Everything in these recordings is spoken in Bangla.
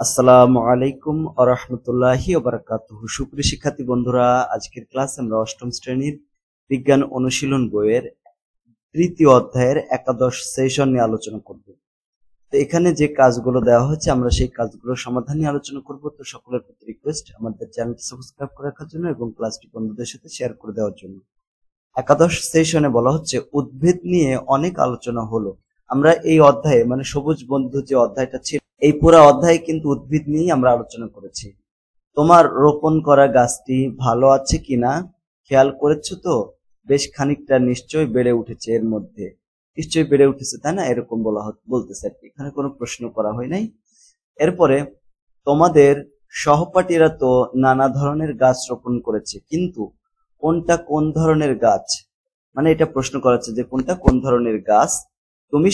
আসসালামু আলাইকুম ওয়া রাহমাতুল্লাহি ওয়া বারাকাতুহু। সুপ্রিয় শিক্ষার্থী বন্ধুরা, আজকের ক্লাসে আমরা অষ্টম শ্রেণীর বিজ্ঞান অনুশীলন বইয়ের তৃতীয় অধ্যায়ের একাদশ সেশন নিয়ে আলোচনা করব। তো এখানে যে কাজগুলো দেওয়া হয়েছে আমরা সেই কাজগুলোর সমাধান নিয়ে আলোচনা করব। তো সকলের প্রতি রিকোয়েস্ট আমাদের চ্যানেলটি সাবস্ক্রাইব করে রাখার জন্য এবং ক্লাসটি বন্ধুদের সাথে শেয়ার করে দেওয়ার জন্য। একাদশ সেশনে বলা হচ্ছে উদ্ভিদ নিয়ে অনেক আলোচনা হলো। আমরা এই অধ্যায়ে মানে সবুজ বন্ধু যে অধ্যায়টা ছিল, এই পুরো অধ্যায়ে কিন্তু উদ্ভিদ নিয়ে আমরা আলোচনা করেছি। তোমার রোপণ করা গাছটি ভালো আছে কিনা খেয়াল করেছো তো? বেশ খানিকটা নিশ্চয়ই বেড়ে উঠেছে, এর মধ্যে নিশ্চয়ই বেড়ে উঠেছে, তাই না? এরকম বলতেছে আর কি, এখানে কোনো প্রশ্ন করা হয় নাই। এরপরে তোমাদের সহপাঠীরা তো নানা ধরনের গাছ রোপণ করেছে, কিন্তু কোনটা কোন ধরনের গাছ, মানে এটা প্রশ্ন করা হচ্ছে যে কোনটা কোন ধরনের গাছ। তুমি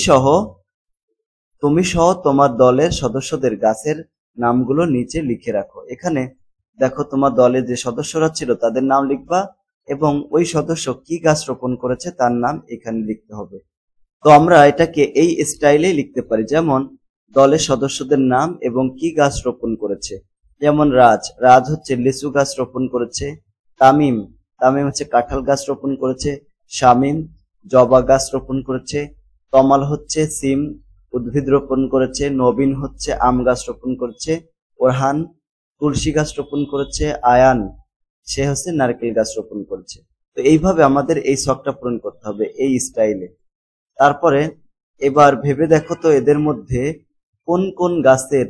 সহ তোমার দলের সদস্যদের গাছের নামগুলো নিচে লিখে রাখো। এখানে দেখো, তোমার দলে যে সদস্যরা ছিল তাদের নাম লিখবা এবং ওই সদস্য কি গাছ রোপণ করেছে তার নাম এখানে লিখতে হবে। তো আমরা এটাকে এই স্টাইলে লিখতে পারি, যেমন দলের সদস্যদের নাম এবং কি গাছ রোপণ করেছে। যেমন রাজ হচ্ছে লিচু গাছ রোপণ করেছে। তামিম হচ্ছে কাঁঠাল গাছ রোপণ করেছে। শামীম জবা গাছ রোপণ করেছে। তমাল হচ্ছে সিম উদ্ভিদ রোপণ করেছে। নবীন হচ্ছে আম গাছ রোপণ করেছে। ওরহান তুলসী গাছ রোপণ করেছে। আয়ান সে হচ্ছে নারকেল গাছ রোপণ করেছে। তো এইভাবে আমাদের এই ছকটা পূরণ করতে হবে এই স্টাইলে। তারপরে এবার ভেবে দেখো তো এদের মধ্যে কোন কোন গাছের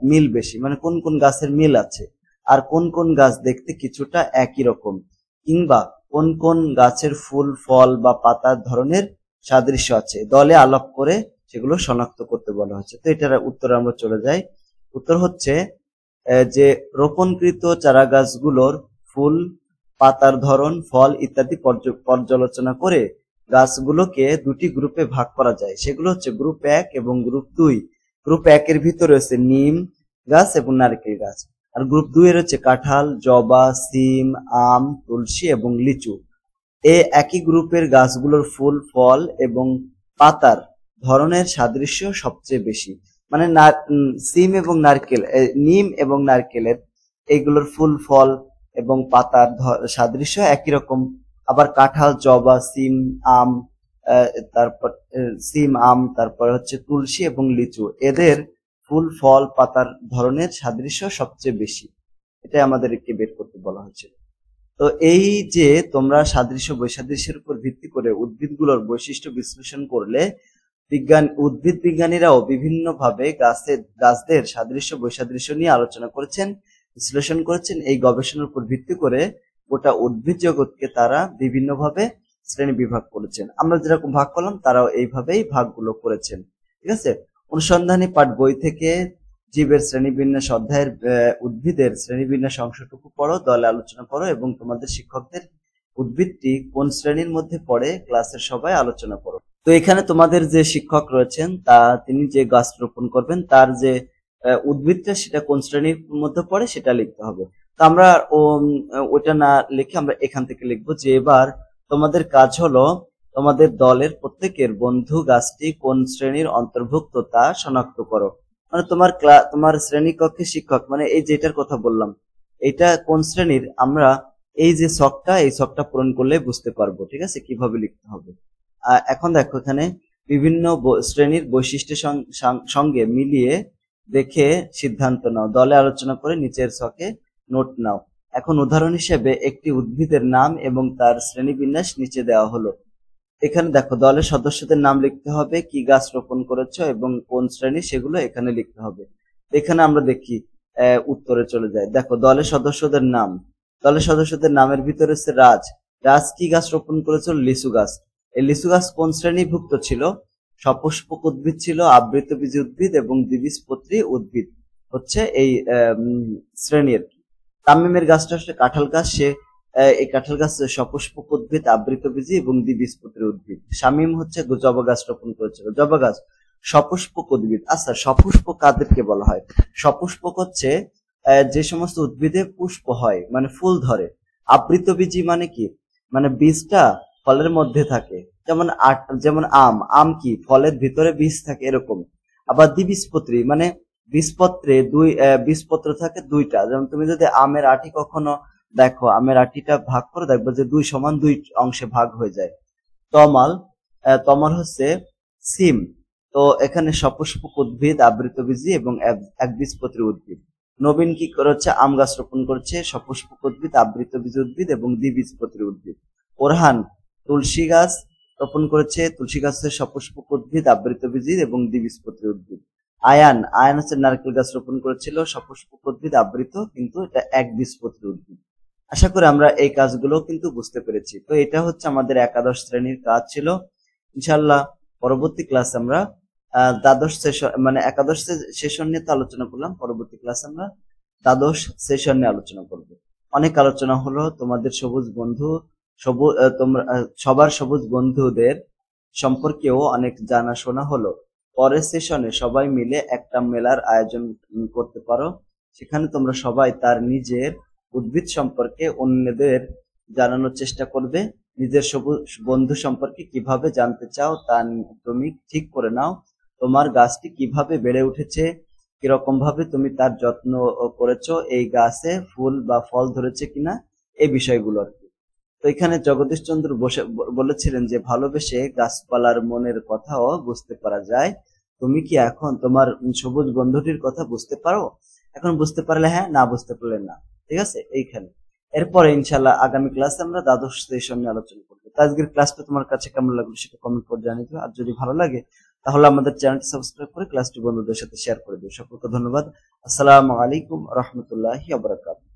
মিল বেশি, মানে কোন কোন গাছের মিল আছে, আর কোন কোন গাছ দেখতে কিছুটা একই রকম, কিংবা কোন কোন গাছের ফুল ফল বা পাতার ধরনের সাদৃশ্য আছে, দলে আলাপ করে সেগুলো শনাক্ত করতে বলা হচ্ছে। তো এটার উত্তরে আমরা চলে যাই। উত্তর হচ্ছে যে রোপণকৃত চারা গাছগুলোর ফুল, পাতার ধরন, ফল ইত্যাদি পর্যালোচনা করে গাছগুলোকে দুটি গ্রুপে ভাগ করা যায়। সেগুলো হচ্ছে গ্রুপ 1 এবং গ্রুপ 2। গ্রুপ 1 এর ভিতরে রয়েছে নিম গাছ এবং নারকেল গাছ, আর গ্রুপ 2 এর হচ্ছে কাঁঠাল, জবা, সিম, আম, তুলসী এবং লিচু। এই একই গ্রুপের গাছগুলোর ফুল, ফল এবং পাতার ধরনের সাদৃশ্য সবচেয়ে বেশি। মানে নিম এবং নারকেলের এইগুলোর ফুল, ফল এবং পাতার সাদৃশ্য একই রকম। আবার কাঁঠাল, জবা, তারপর হচ্ছে তুলসী এবং লিচু, এদের ফুল, ফল, পাতার ধরনের সাদৃশ্য সবচেয়ে বেশি। এটাই আমাদেরকে বের করতে বলা হয়েছিল। তো এই যে তোমরা সাদৃশ্য বৈসাদৃশ্যের উপর ভিত্তি করে উদ্ভিদগুলোর বৈশিষ্ট্য বিশ্লেষণ করলে, উদ্ভিদ বিজ্ঞানীরাও বিভিন্ন ভাবে গাছদের সাদৃশ্য বৈসাদৃশ্য নিয়ে আলোচনা করেছেন, বিশ্লেষণ করেছেন। এই গবেষণার উপর ভিত্তি করে গোটা উদ্ভিদ জগৎকে তারা বিভিন্ন ভাবে শ্রেণী বিভাগ করেছেন। আমরা যেরকম ভাগ করলাম তারাও এইভাবেই ভাগগুলো করেছেন। ঠিক আছে, অনুসন্ধানী পাঠ বই থেকে জীবের শ্রেণীবিন্যাস অধ্যায়ের উদ্ভিদের শ্রেণীবিন্যাস অংশটুকু পড়ো, দলে আলোচনা করো এবং তোমাদের শিক্ষকদের উদ্ভিদটি কোন শ্রেণীর মধ্যে পড়ে ক্লাসের সবাই আলোচনা করো। তো এখানে তোমাদের যে শিক্ষক রয়েছেন তিনি যে গাছ রোপণ করবেন তার যে উদ্ভিদটা সেটা কোন শ্রেণীর মধ্যে পড়ে সেটা লিখতে হবে। তো আমরা ওটা না লিখে আমরা এখান থেকে লিখবো যে এবার তোমাদের কাজ হলো তোমাদের দলের প্রত্যেকের বন্ধু গাছটি কোন শ্রেণীর অন্তর্ভুক্ত তা শনাক্ত করো। মানে তোমার শ্রেণীকক্ষে শিক্ষক, মানে এই যেটার কথা বললাম এটা কোন শ্রেণীর, আমরা এই যে ছকটা পূরণ করলে বুঝতে পারবো। ঠিক আছে, কিভাবে লিখতে হবে। এখন দেখো, এখানে বিভিন্ন শ্রেণীর বৈশিষ্ট্যের সঙ্গে মিলিয়ে দেখে সিদ্ধান্ত নাও, দলে আলোচনা করে নিচের ছকে নোট নাও। এখন উদাহরণ হিসেবে একটি উদ্ভিদের নাম এবং তার শ্রেণীবিন্যাস নিচে দেওয়া হলো। এখানে দেখো, দলের সদস্যদের নাম লিখতে হবে, কি গাছ রোপণ করেছো এবং কোন শ্রেণী সেগুলো এখানে লিখতে হবে। এখানে আমরা দেখি উত্তরে চলে যায়। দেখো, দলের সদস্যদের নামের ভিতরে হচ্ছে রাজ কি গাছ রোপণ করেছিল? লিচু গাছ। এই লিচু গাছ কোন শ্রেণীভুক্ত ছিল? সপুষ্পক উদ্ভিদ ছিল, আবৃতবীজী উদ্ভিদ এবং দ্বিবীজপত্রী উদ্ভিদ হচ্ছে এই শ্রেণীর। তামিমের গাছটা হচ্ছে কাঁঠাল গাছ, এই কাঁঠাল গাছ সপুষ্পক উদ্ভিদ, আবৃতবীজী এবং দ্বিবীজপত্রী উদ্ভিদ। শামীম হচ্ছে জবা গাছ রোপণ করেছিল। জবা গাছ সপুষ্পক উদ্ভিদ। আচ্ছা, সপুষ্পক কাদেরকে বলা হয়? সপুষ্পক হচ্ছে যে সমস্ত উদ্ভিদে পুষ্প হয়, মানে ফুল ধরে। আবৃতবীজী মানে কি? মানে বীজটা ফলের মধ্যে থাকে, যেমন আম কি ফলের ভিতরে বীজ থাকে এরকম। আবার দ্বিবীজপত্রী মানে বীজপত্রে বীজপত্র থাকে দুইটা। যেমন তুমি যদি আমের আটি কখনো দেখো, আমের আটিটা ভাগ করে দেখবে যে 2 সমান 2 অংশে ভাগ হয়ে যায়। তমাল, তমাল হচ্ছে সিম। তো এখানে সপুষ্পক উদ্ভিদ, আবৃতবীজী এবং একবীজপত্রী উদ্ভিদ। নবীন কি করেছে, আম গাছ রোপণ করেছে, সপুষ্পক উদ্ভিদ, আবৃতবীজী উদ্ভিদ এবং দ্বিবীজপত্রী উদ্ভিদ। ওরহান তুলসী গাছ রোপণ করেছে, তুলসী গাছের সপুষ্পক উদ্ভিদ, আবৃতবীজী এবং দ্বিবীজপত্রী উদ্ভিদ। আয়ান, আয়ান হচ্ছে নারকেল গাছ রোপণ করেছিল, সপুষ্পক উদ্ভিদ, আবৃত, কিন্তু এটা একবীজপত্রী উদ্ভিদ। আশা করি আমরা এই কাজগুলো কিন্তু বুঝতে পেরেছি। তো এটা হচ্ছে আমাদের একাদশ শ্রেণীর কাজ ছিল। ইনশাআল্লাহ পরবর্তী ক্লাস আমরা দ্বাদশ সেশন মানে একাদশ সেশন নিয়ে তো আলোচনা করলাম, পরবর্তী ক্লাস আমরা দ্বাদশ সেশন নিয়ে আলোচনা করব। অনেক আলোচনা হলো, তোমাদের সবুজ বন্ধু তোমরা সবার সবুজ বন্ধুদের সম্পর্কেও অনেক জানাশোনা হলো। পরের সেশনে সবাই মিলে একটা মেলার আয়োজন করতে পারো, সেখানে তোমরা সবাই তার নিজের উদ্ভিদ সম্পর্কে অন্যদের জানানোর চেষ্টা করবে। নিজের সবুজ বন্ধু সম্পর্কে কিভাবে জানতে চাও তা তুমি ঠিক করে নাও। তোমার গাছটি কিভাবে বেড়ে উঠেছে, কিরকম ভাবে তুমি তার যত্ন করেছো, এই গাছে ফুল বা ফল ধরেছে কিনা, এই বিষয়গুলো আর কি। তো এখানে জগদীশ চন্দ্র বলেছিলেন যে ভালোবেসে গাছপালার মনের কথাও বুঝতে পারা যায়। তুমি কি এখন তোমার সবুজ বন্ধুটির কথা বুঝতে পারো? এখন বুঝতে পারলে হ্যাঁ, না বুঝতে পারলে না। ঠিক আছে, এইখানে এরপরে ইনশাল্লাহ আগামী ক্লাসে আমরা দ্বাদশ সেশন নিয়ে আলোচনা করবো। তো আজকের ক্লাসটা তোমার কাছে কেমন লাগলো সেটা কমেন্ট করে জানিয়ে দিও। আর যদি ভালো লাগে তাহলে আমাদের চ্যানেলটি সাবস্ক্রাইব করে ক্লাসটি বন্ধুদের সাথে শেয়ার করে দিও। সকলকে ধন্যবাদ। আসসালামু আলাইকুম রহমতুল্লাহি ওয়া বারাকাতুহু।